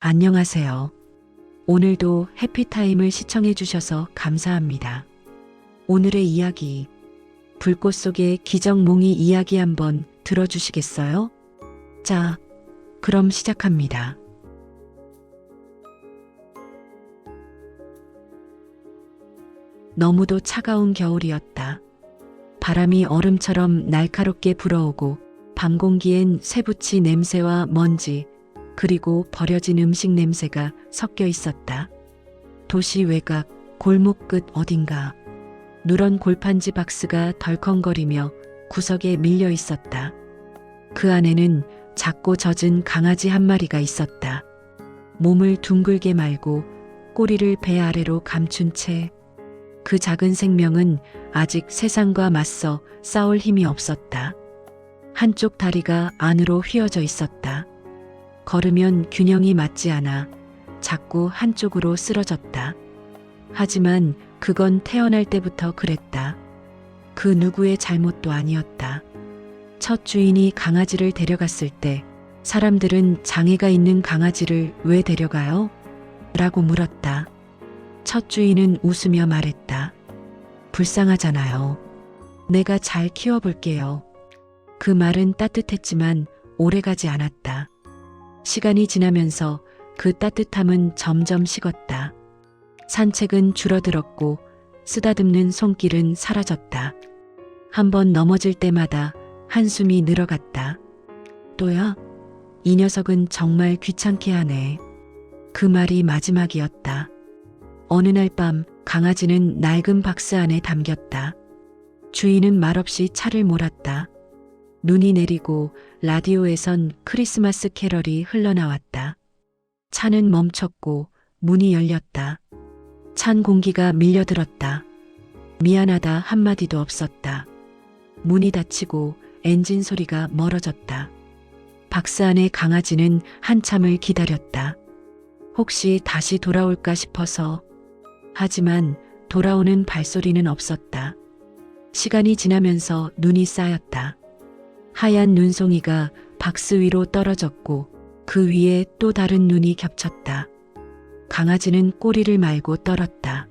안녕하세요. 오늘도 해피타임을 시청해주셔서 감사합니다. 오늘의 이야기, 불꽃 속의 기적몽이 이야기 한번 들어주시겠어요? 자, 그럼 시작합니다. 너무도 차가운 겨울이었다. 바람이 얼음처럼 날카롭게 불어오고 밤 공기엔 쇠붙이 냄새와 먼지, 그리고 버려진 음식 냄새가 섞여 있었다. 도시 외곽, 골목 끝 어딘가 누런 골판지 박스가 덜컹거리며 구석에 밀려 있었다. 그 안에는 작고 젖은 강아지 한 마리가 있었다. 몸을 둥글게 말고 꼬리를 배 아래로 감춘 채 그 작은 생명은 아직 세상과 맞서 싸울 힘이 없었다. 한쪽 다리가 안으로 휘어져 있었다. 걸으면 균형이 맞지 않아 자꾸 한쪽으로 쓰러졌다. 하지만 그건 태어날 때부터 그랬다. 그 누구의 잘못도 아니었다. 첫 주인이 강아지를 데려갔을 때 사람들은 장애가 있는 강아지를 왜 데려가요? 라고 물었다. 첫 주인은 웃으며 말했다. 불쌍하잖아요. 내가 잘 키워볼게요. 그 말은 따뜻했지만 오래가지 않았다. 시간이 지나면서 그 따뜻함은 점점 식었다. 산책은 줄어들었고 쓰다듬는 손길은 사라졌다. 한번 넘어질 때마다 한숨이 늘어갔다. 또야? 이 녀석은 정말 귀찮게 하네. 그 말이 마지막이었다. 어느 날 밤 강아지는 낡은 박스 안에 담겼다. 주인은 말없이 차를 몰았다. 눈이 내리고 라디오에선 크리스마스 캐럴이 흘러나왔다. 차는 멈췄고 문이 열렸다. 찬 공기가 밀려들었다. 미안하다 한마디도 없었다. 문이 닫히고 엔진 소리가 멀어졌다. 박스 안의 강아지는 한참을 기다렸다. 혹시 다시 돌아올까 싶어서. 하지만 돌아오는 발소리는 없었다. 시간이 지나면서 눈이 쌓였다. 하얀 눈송이가 박스 위로 떨어졌고 그 위에 또 다른 눈이 겹쳤다. 강아지는 꼬리를 말고 떨었다.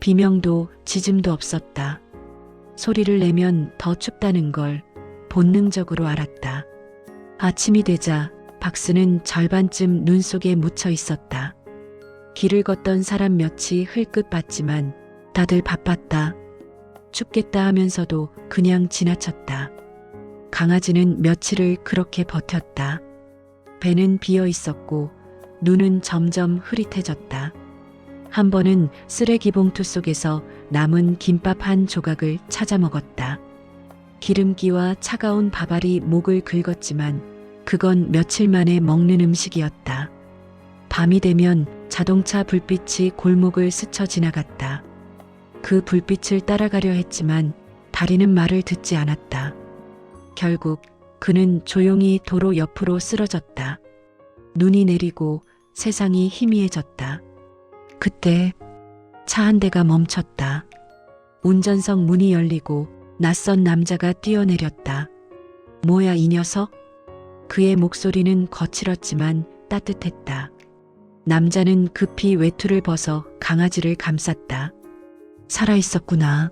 비명도 짖음도 없었다. 소리를 내면 더 춥다는 걸 본능적으로 알았다. 아침이 되자 박스는 절반쯤 눈 속에 묻혀 있었다. 길을 걷던 사람 몇이 흘끗 봤지만 다들 바빴다. 춥겠다 하면서도 그냥 지나쳤다. 강아지는 며칠을 그렇게 버텼다. 배는 비어 있었고 눈은 점점 흐릿해졌다. 한 번은 쓰레기 봉투 속에서 남은 김밥 한 조각을 찾아 먹었다. 기름기와 차가운 밥알이 목을 긁었지만 그건 며칠 만에 먹는 음식이었다. 밤이 되면 자동차 불빛이 골목을 스쳐 지나갔다. 그 불빛을 따라가려 했지만 다리는 말을 듣지 않았다. 결국 그는 조용히 도로 옆으로 쓰러졌다. 눈이 내리고 세상이 희미해졌다. 그때 차 한 대가 멈췄다. 운전석 문이 열리고 낯선 남자가 뛰어내렸다. 뭐야 이 녀석? 그의 목소리는 거칠었지만 따뜻했다. 남자는 급히 외투를 벗어 강아지를 감쌌다. 살아있었구나.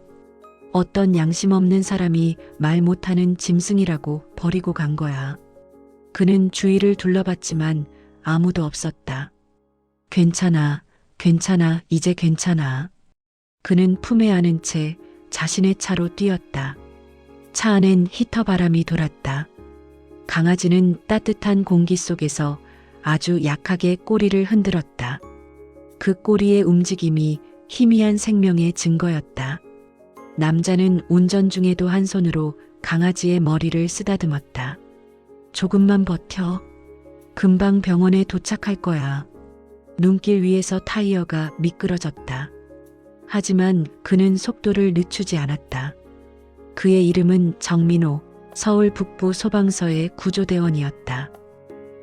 어떤 양심 없는 사람이 말 못하는 짐승이라고 버리고 간 거야. 그는 주위를 둘러봤지만 아무도 없었다. 괜찮아, 괜찮아, 이제 괜찮아. 그는 품에 안은 채 자신의 차로 뛰었다. 차 안엔 히터 바람이 돌았다. 강아지는 따뜻한 공기 속에서 아주 약하게 꼬리를 흔들었다. 그 꼬리의 움직임이 희미한 생명의 증거였다. 남자는 운전 중에도 한 손으로 강아지의 머리를 쓰다듬었다. 조금만 버텨. 금방 병원에 도착할 거야. 눈길 위에서 타이어가 미끄러졌다. 하지만 그는 속도를 늦추지 않았다. 그의 이름은 정민호, 서울 북부 소방서의 구조대원이었다.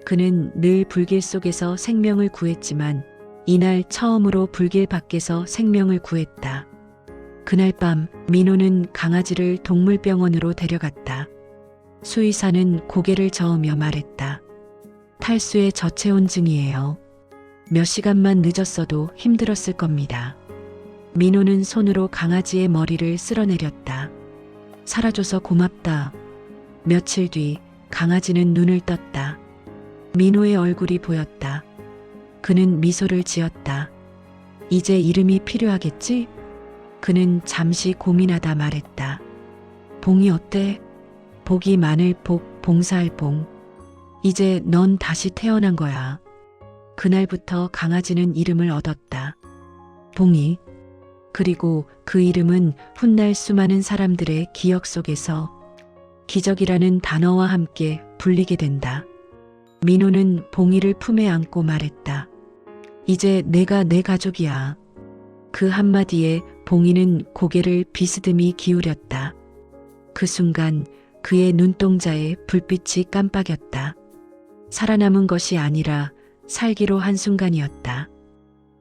그는 늘 불길 속에서 생명을 구했지만 이날 처음으로 불길 밖에서 생명을 구했다. 그날 밤 민호는 강아지를 동물병원으로 데려갔다. 수의사는 고개를 저으며 말했다. 탈수의 저체온증이에요. 몇 시간만 늦었어도 힘들었을 겁니다. 민호는 손으로 강아지의 머리를 쓸어내렸다. 살아줘서 고맙다. 며칠 뒤 강아지는 눈을 떴다. 민호의 얼굴이 보였다. 그는 미소를 지었다. 이제 이름이 필요하겠지? 그는 잠시 고민하다 말했다. 봉이 어때? 복이 많을 복, 봉사할 봉. 이제 넌 다시 태어난 거야. 그날부터 강아지는 이름을 얻었다. 봉이. 그리고 그 이름은 훗날 수많은 사람들의 기억 속에서 기적이라는 단어와 함께 불리게 된다. 민호는 봉이를 품에 안고 말했다. 이제 내가 내 가족이야. 그 한마디에 봉이는 고개를 비스듬히 기울였다. 그 순간 그의 눈동자에 불빛이 깜빡였다. 살아남은 것이 아니라 살기로 한 순간이었다.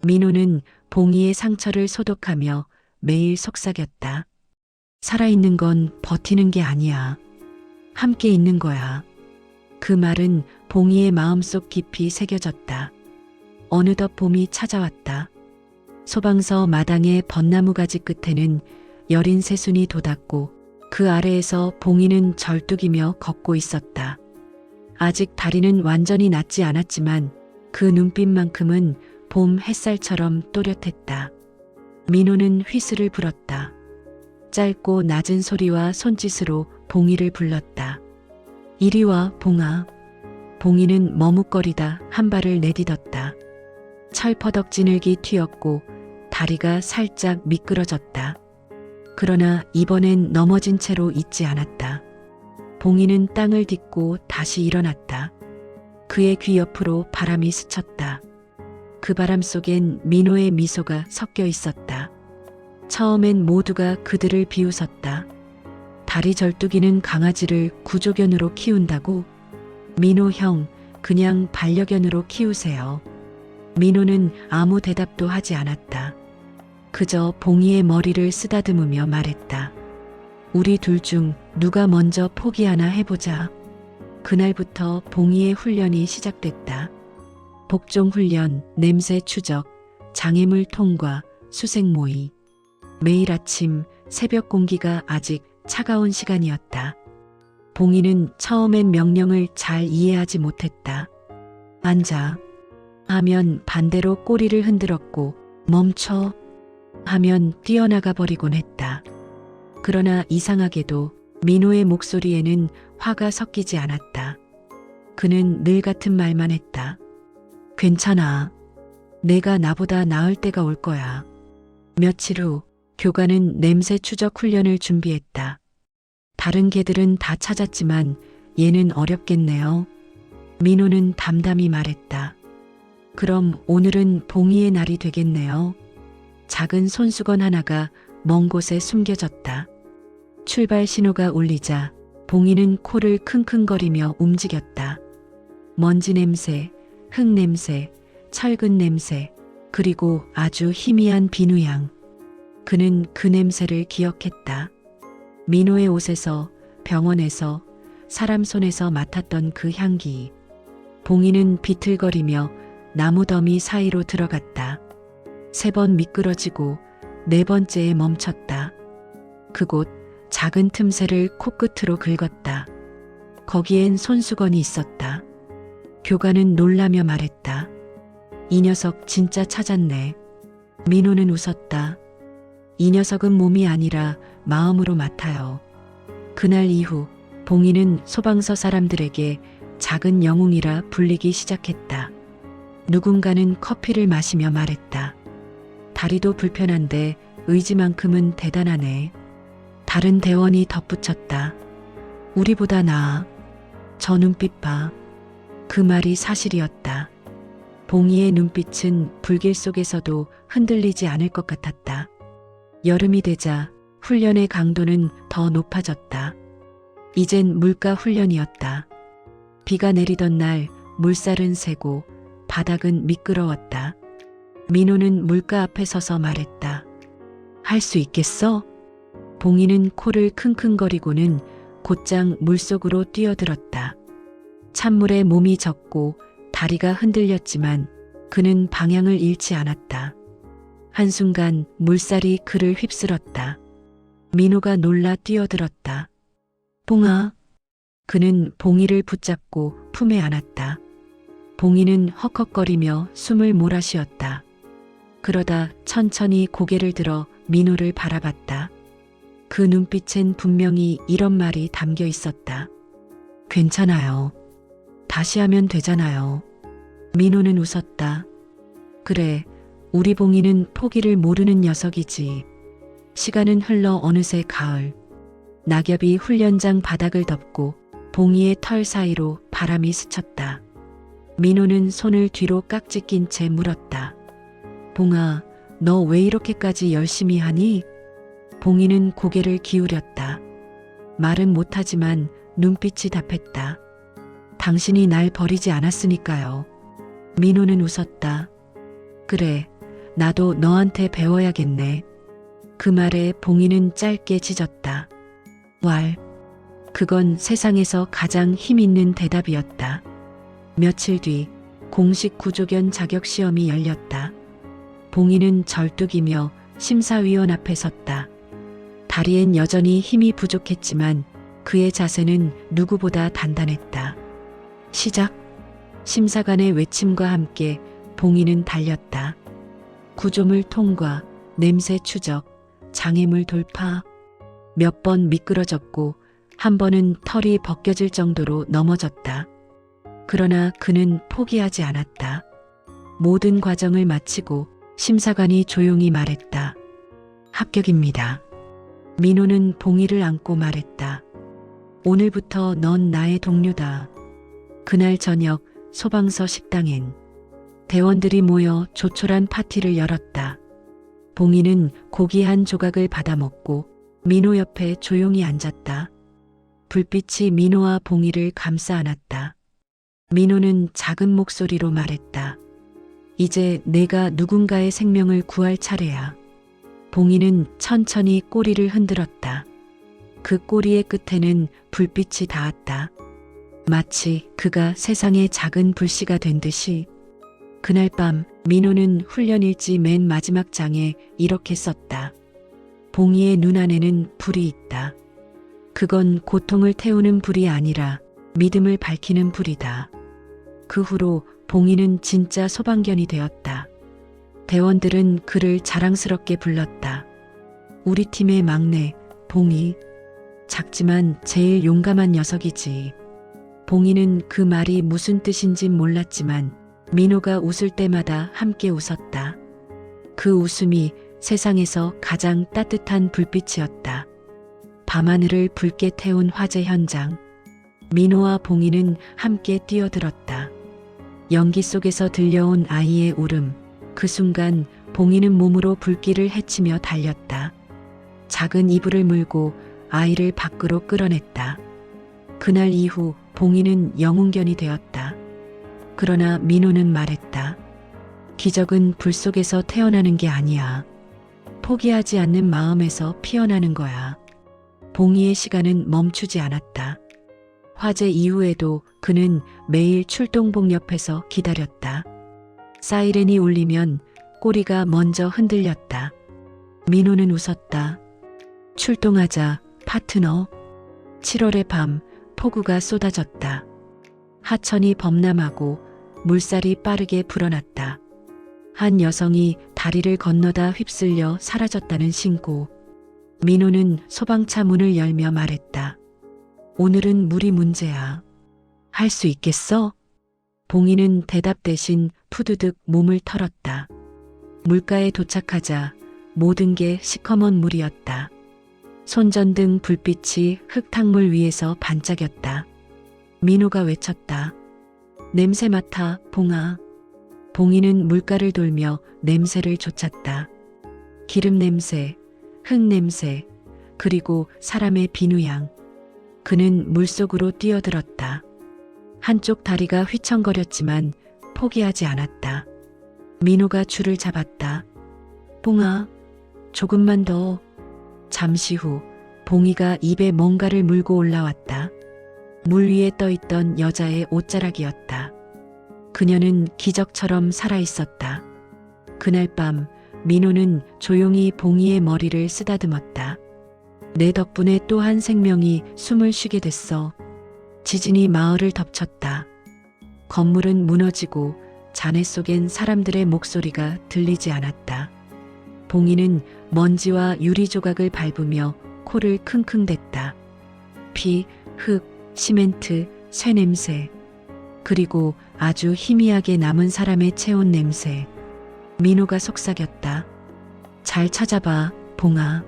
민호는 봉이의 상처를 소독하며 매일 속삭였다. 살아있는 건 버티는 게 아니야. 함께 있는 거야. 그 말은 봉이의 마음속 깊이 새겨졌다. 어느덧 봄이 찾아왔다. 소방서 마당의 벚나무 가지 끝에는 여린 새순이 돋았고 그 아래에서 봉이는 절뚝이며 걷고 있었다. 아직 다리는 완전히 낫지 않았지만 그 눈빛만큼은 봄 햇살처럼 또렷했다. 민호는 휘슬을 불었다. 짧고 낮은 소리와 손짓으로 봉이를 불렀다. 이리 와, 봉아. 봉이는 머뭇거리다 한 발을 내딛었다. 철퍼덕 지늘기 튀었고 다리가 살짝 미끄러졌다. 그러나 이번엔 넘어진 채로 있지 않았다. 봉이는 땅을 딛고 다시 일어났다. 그의 귀 옆으로 바람이 스쳤다. 그 바람 속엔 민호의 미소가 섞여 있었다. 처음엔 모두가 그들을 비웃었다. 다리 절뚝이는 강아지를 구조견으로 키운다고? 민호 형, 그냥 반려견으로 키우세요. 민호는 아무 대답도 하지 않았다. 그저 봉이의 머리를 쓰다듬으며 말했다. 우리 둘 중 누가 먼저 포기하나 해보자. 그날부터 봉이의 훈련이 시작됐다. 복종 훈련, 냄새 추적, 장애물 통과, 수색 모의. 매일 아침 새벽 공기가 아직 차가운 시간이었다. 봉이는 처음엔 명령을 잘 이해하지 못했다. 앉아 하면 반대로 꼬리를 흔들었고 멈춰 하면 뛰어나가 버리곤 했다. 그러나 이상하게도 민호의 목소리에는 화가 섞이지 않았다. 그는 늘 같은 말만 했다. 괜찮아. 내가 나보다 나을 때가 올 거야. 며칠 후 교관은 냄새 추적 훈련을 준비했다. 다른 개들은 다 찾았지만 얘는 어렵겠네요. 민호는 담담히 말했다. 그럼 오늘은 봉이의 날이 되겠네요. 작은 손수건 하나가 먼 곳에 숨겨졌다. 출발 신호가 울리자 봉이는 코를 킁킁거리며 움직였다. 먼지 냄새, 흙 냄새, 철근 냄새, 그리고 아주 희미한 비누향. 그는 그 냄새를 기억했다. 민호의 옷에서, 병원에서, 사람 손에서 맡았던 그 향기. 봉이는 비틀거리며 나무 더미 사이로 들어갔다. 3번 미끄러지고 4번째에 멈췄다. 그곳 작은 틈새를 코끝으로 긁었다. 거기엔 손수건이 있었다. 교관은 놀라며 말했다. 이 녀석 진짜 찾았네. 민호는 웃었다. 이 녀석은 몸이 아니라 마음으로 맡아요. 그날 이후 봉이는 소방서 사람들에게 작은 영웅이라 불리기 시작했다. 누군가는 커피를 마시며 말했다. 다리도 불편한데 의지만큼은 대단하네. 다른 대원이 덧붙였다. 우리보다 나아. 저 눈빛 봐. 그 말이 사실이었다. 봉이의 눈빛은 불길 속에서도 흔들리지 않을 것 같았다. 여름이 되자 훈련의 강도는 더 높아졌다. 이젠 물가 훈련이었다. 비가 내리던 날 물살은 새고 바닥은 미끄러웠다. 민호는 물가 앞에 서서 말했다. 할 수 있겠어? 봉이는 코를 킁킁거리고는 곧장 물속으로 뛰어들었다. 찬물에 몸이 젖고 다리가 흔들렸지만 그는 방향을 잃지 않았다. 한순간 물살이 그를 휩쓸었다. 민호가 놀라 뛰어들었다. 봉아. 그는 봉이를 붙잡고 품에 안았다. 봉이는 헉헉거리며 숨을 몰아쉬었다. 그러다 천천히 고개를 들어 민호를 바라봤다. 그 눈빛엔 분명히 이런 말이 담겨 있었다. 괜찮아요. 다시 하면 되잖아요. 민호는 웃었다. 그래, 우리 봉이는 포기를 모르는 녀석이지. 시간은 흘러 어느새 가을. 낙엽이 훈련장 바닥을 덮고 봉이의 털 사이로 바람이 스쳤다. 민호는 손을 뒤로 깍지 낀 채 물었다. 봉아, 너 왜 이렇게까지 열심히 하니? 봉이는 고개를 기울였다. 말은 못하지만 눈빛이 답했다. 당신이 날 버리지 않았으니까요. 민호는 웃었다. 그래, 나도 너한테 배워야겠네. 그 말에 봉이는 짧게 짖었다. 왈. 그건 세상에서 가장 힘있는 대답이었다. 며칠 뒤 공식 구조견 자격 시험이 열렸다. 봉이는 절뚝이며 심사위원 앞에 섰다. 다리엔 여전히 힘이 부족했지만 그의 자세는 누구보다 단단했다. 시작. 심사관의 외침과 함께 봉이는 달렸다. 구조물 통과, 냄새 추적, 장애물 돌파. 몇 번 미끄러졌고 한 번은 털이 벗겨질 정도로 넘어졌다. 그러나 그는 포기하지 않았다. 모든 과정을 마치고 심사관이 조용히 말했다. 합격입니다. 민호는 봉이를 안고 말했다. 오늘부터 넌 나의 동료다. 그날 저녁 소방서 식당엔 대원들이 모여 조촐한 파티를 열었다. 봉이는 고기 한 조각을 받아 먹고 민호 옆에 조용히 앉았다. 불빛이 민호와 봉이를 감싸 안았다. 민호는 작은 목소리로 말했다. 이제 내가 누군가의 생명을 구할 차례야. 봉이는 천천히 꼬리를 흔들었다. 그 꼬리의 끝에는 불빛이 닿았다. 마치 그가 세상의 작은 불씨가 된 듯이. 그날 밤 민호는 훈련 일지 맨 마지막 장에 이렇게 썼다. 봉이의 눈 안에는 불이 있다. 그건 고통을 태우는 불이 아니라 믿음을 밝히는 불이다. 그 후로 봉이는 진짜 소방견이 되었다. 대원들은 그를 자랑스럽게 불렀다. 우리 팀의 막내, 봉이. 작지만 제일 용감한 녀석이지. 봉이는 그 말이 무슨 뜻인진 몰랐지만 민호가 웃을 때마다 함께 웃었다. 그 웃음이 세상에서 가장 따뜻한 불빛이었다. 밤하늘을 붉게 태운 화재 현장. 민호와 봉이는 함께 뛰어들었다. 연기 속에서 들려온 아이의 울음. 그 순간 봉이는 몸으로 불길을 헤치며 달렸다. 작은 이불을 물고 아이를 밖으로 끌어냈다. 그날 이후 봉이는 영웅견이 되었다. 그러나 민호는 말했다. 기적은 불 속에서 태어나는 게 아니야. 포기하지 않는 마음에서 피어나는 거야. 봉이의 시간은 멈추지 않았다. 화재 이후에도 그는 매일 출동복 옆에서 기다렸다. 사이렌이 울리면 꼬리가 먼저 흔들렸다. 민호는 웃었다. 출동하자, 파트너. 7월의 밤, 폭우가 쏟아졌다. 하천이 범람하고 물살이 빠르게 불어났다. 한 여성이 다리를 건너다 휩쓸려 사라졌다는 신고. 민호는 소방차 문을 열며 말했다. 오늘은 물이 문제야. 할 수 있겠어? 봉이는 대답 대신 푸드득 몸을 털었다. 물가에 도착하자 모든 게 시커먼 물이었다. 손전등 불빛이 흙탕물 위에서 반짝였다. 민호가 외쳤다. 냄새 맡아, 봉아. 봉이는 물가를 돌며 냄새를 쫓았다. 기름 냄새, 흙 냄새, 그리고 사람의 비누향. 그는 물속으로 뛰어들었다. 한쪽 다리가 휘청거렸지만 포기하지 않았다. 민호가 줄을 잡았다. 봉아, 조금만 더. 잠시 후 봉이가 입에 뭔가를 물고 올라왔다. 물 위에 떠있던 여자의 옷자락이었다. 그녀는 기적처럼 살아있었다. 그날 밤 민호는 조용히 봉이의 머리를 쓰다듬었다. 내 덕분에 또 한 생명이 숨을 쉬게 됐어. 지진이 마을을 덮쳤다. 건물은 무너지고 잔해 속엔 사람들의 목소리가 들리지 않았다. 봉이는 먼지와 유리 조각을 밟으며 코를 킁킁댔다. 피, 흙, 시멘트, 쇠 냄새, 그리고 아주 희미하게 남은 사람의 체온 냄새. 민호가 속삭였다. 잘 찾아봐, 봉아.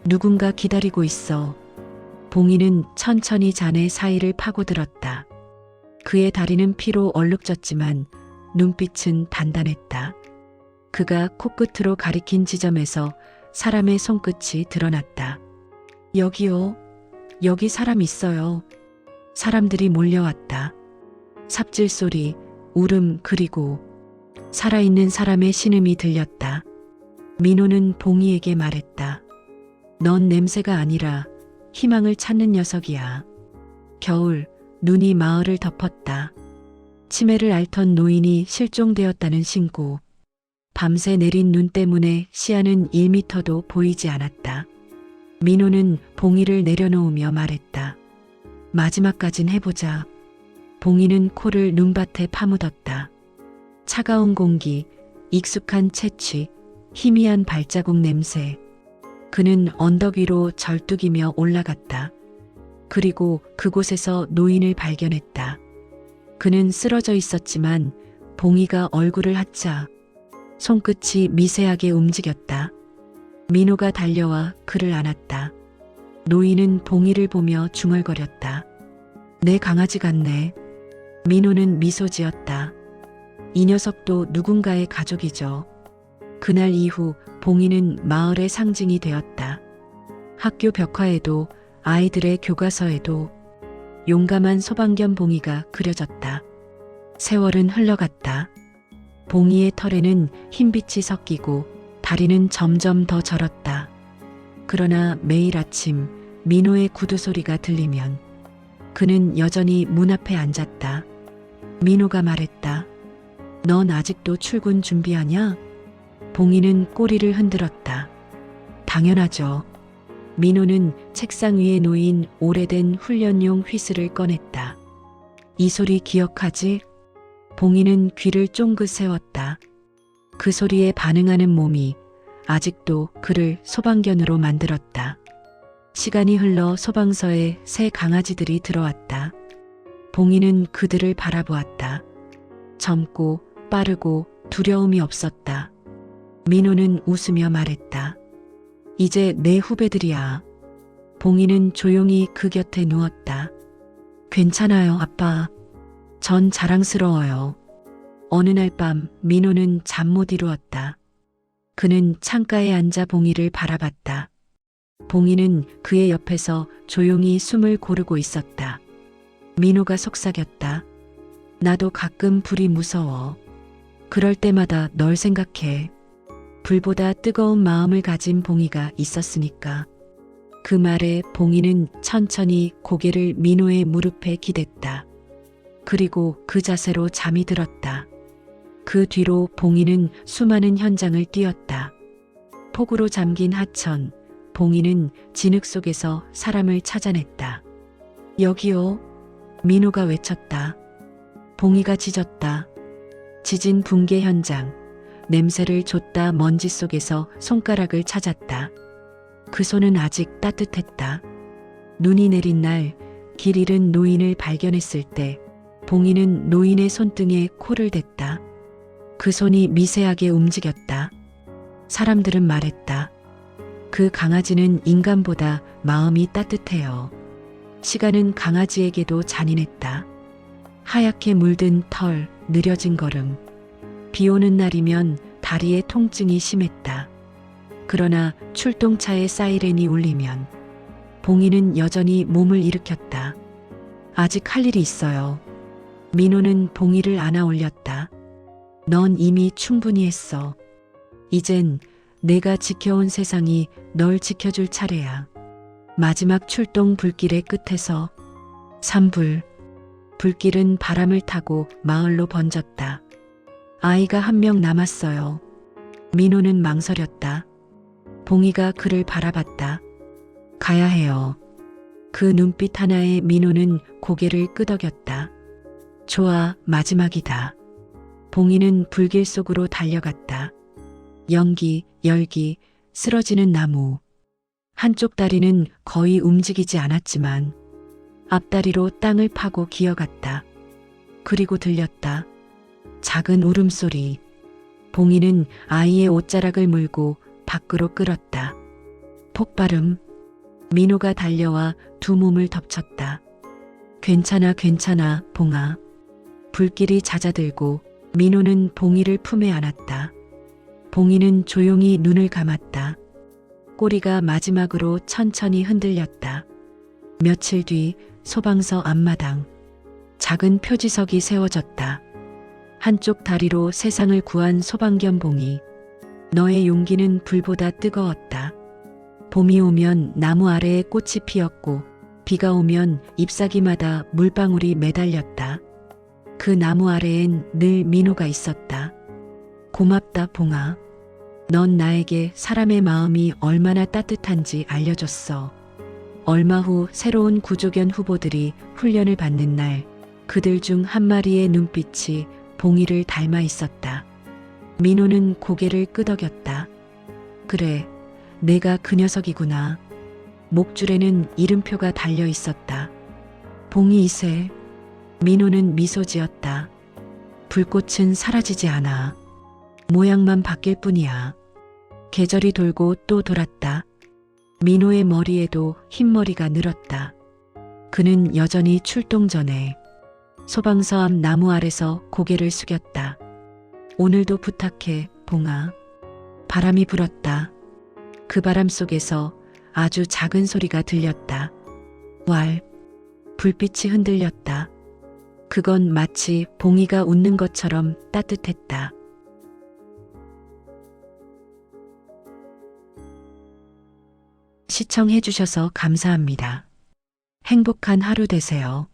누군가 기다리고 있어. 봉이는 천천히 잔해 사이를 파고들었다. 그의 다리는 피로 얼룩졌지만 눈빛은 단단했다. 그가 코끝으로 가리킨 지점에서 사람의 손끝이 드러났다. 여기요. 여기 사람 있어요. 사람들이 몰려왔다. 삽질 소리, 울음, 그리고 살아있는 사람의 신음이 들렸다. 민호는 봉이에게 말했다. 넌 냄새가 아니라 희망을 찾는 녀석이야. 겨울, 눈이 마을을 덮었다. 치매를 앓던 노인이 실종되었다는 신고. 밤새 내린 눈 때문에 시야는 1미터도 보이지 않았다. 민호는 봉이를 내려놓으며 말했다. 마지막까진 해보자. 봉이는 코를 눈밭에 파묻었다. 차가운 공기, 익숙한 채취, 희미한 발자국 냄새. 그는 언덕 위로 절뚝이며 올라갔다. 그리고 그곳에서 노인을 발견했다. 그는 쓰러져 있었지만 봉이가 얼굴을 핫자 손끝이 미세하게 움직였다. 민호가 달려와 그를 안았다. 노인은 봉이를 보며 중얼거렸다. 내 강아지 같네. 민호는 미소 지었다. 이 녀석도 누군가의 가족이죠. 그날 이후 봉이는 마을의 상징이 되었다. 학교 벽화에도 아이들의 교과서에도 용감한 소방견 봉이가 그려졌다. 세월은 흘러갔다. 봉이의 털에는 흰빛이 섞이고 다리는 점점 더 절었다. 그러나 매일 아침 민호의 구두 소리가 들리면 그는 여전히 문 앞에 앉았다. 민호가 말했다. 넌 아직도 출근 준비하냐? 봉이는 꼬리를 흔들었다. 당연하죠. 민호는 책상 위에 놓인 오래된 훈련용 휘슬을 꺼냈다. 이 소리 기억하지? 봉이는 귀를 쫑긋 세웠다. 그 소리에 반응하는 몸이 아직도 그를 소방견으로 만들었다. 시간이 흘러 소방서에 새 강아지들이 들어왔다. 봉이는 그들을 바라보았다. 젊고 빠르고 두려움이 없었다. 민호는 웃으며 말했다. 이제 내 후배들이야. 봉이는 조용히 그 곁에 누웠다. 괜찮아요, 아빠. 전 자랑스러워요. 어느 날 밤 민호는 잠 못 이루었다. 그는 창가에 앉아 봉이를 바라봤다. 봉이는 그의 옆에서 조용히 숨을 고르고 있었다. 민호가 속삭였다. 나도 가끔 불이 무서워. 그럴 때마다 널 생각해. 불보다 뜨거운 마음을 가진 봉이가 있었으니까. 그 말에 봉이는 천천히 고개를 민호의 무릎에 기댔다. 그리고 그 자세로 잠이 들었다. 그 뒤로 봉이는 수많은 현장을 뛰었다. 폭우로 잠긴 하천, 봉이는 진흙 속에서 사람을 찾아냈다. 여기요. 민호가 외쳤다. 봉이가 짖었다. 지진 붕괴 현장, 냄새를 좇다 먼지 속에서 손가락을 찾았다. 그 손은 아직 따뜻했다. 눈이 내린 날, 길 잃은 노인을 발견했을 때 봉이는 노인의 손등에 코를 댔다. 그 손이 미세하게 움직였다. 사람들은 말했다. 그 강아지는 인간보다 마음이 따뜻해요. 시간은 강아지에게도 잔인했다. 하얗게 물든 털, 느려진 걸음. 비 오는 날이면 다리에 통증이 심했다. 그러나 출동차의 사이렌이 울리면 봉이는 여전히 몸을 일으켰다. 아직 할 일이 있어요. 민호는 봉이를 안아 올렸다. 넌 이미 충분히 했어. 이젠 내가 지켜온 세상이 널 지켜줄 차례야. 마지막 출동 불길의 끝에서 산불, 불길은 바람을 타고 마을로 번졌다. 아이가 한 명 남았어요. 민호는 망설였다. 봉이가 그를 바라봤다. 가야 해요. 그 눈빛 하나에 민호는 고개를 끄덕였다. 좋아, 마지막이다. 봉이는 불길 속으로 달려갔다. 연기, 열기, 쓰러지는 나무. 한쪽 다리는 거의 움직이지 않았지만 앞다리로 땅을 파고 기어갔다. 그리고 들렸다. 작은 울음소리. 봉이는 아이의 옷자락을 물고 밖으로 끌었다. 폭발음. 민호가 달려와 두 몸을 덮쳤다. 괜찮아, 괜찮아, 봉아. 불길이 잦아들고 민호는 봉이를 품에 안았다. 봉이는 조용히 눈을 감았다. 꼬리가 마지막으로 천천히 흔들렸다. 며칠 뒤 소방서 앞마당. 작은 표지석이 세워졌다. 한쪽 다리로 세상을 구한 소방견 봉이. 너의 용기는 불보다 뜨거웠다. 봄이 오면 나무 아래에 꽃이 피었고 비가 오면 잎사귀마다 물방울이 매달렸다. 그 나무 아래엔 늘 민호가 있었다. 고맙다, 봉아. 넌 나에게 사람의 마음이 얼마나 따뜻한지 알려줬어. 얼마 후 새로운 구조견 후보들이 훈련을 받는 날, 그들 중 한 마리의 눈빛이 봉이를 닮아 있었다. 민호는 고개를 끄덕였다. 그래, 내가 그 녀석이구나. 목줄에는 이름표가 달려 있었다. 봉이 2세. 민호는 미소 지었다. 불꽃은 사라지지 않아. 모양만 바뀔 뿐이야. 계절이 돌고 또 돌았다. 민호의 머리에도 흰머리가 늘었다. 그는 여전히 출동 전에 소방서 앞 나무 아래서 고개를 숙였다. 오늘도 부탁해, 봉아. 바람이 불었다. 그 바람 속에서 아주 작은 소리가 들렸다. 왈. 불빛이 흔들렸다. 그건 마치 봉이가 웃는 것처럼 따뜻했다. 시청해 주셔서 감사합니다. 행복한 하루 되세요.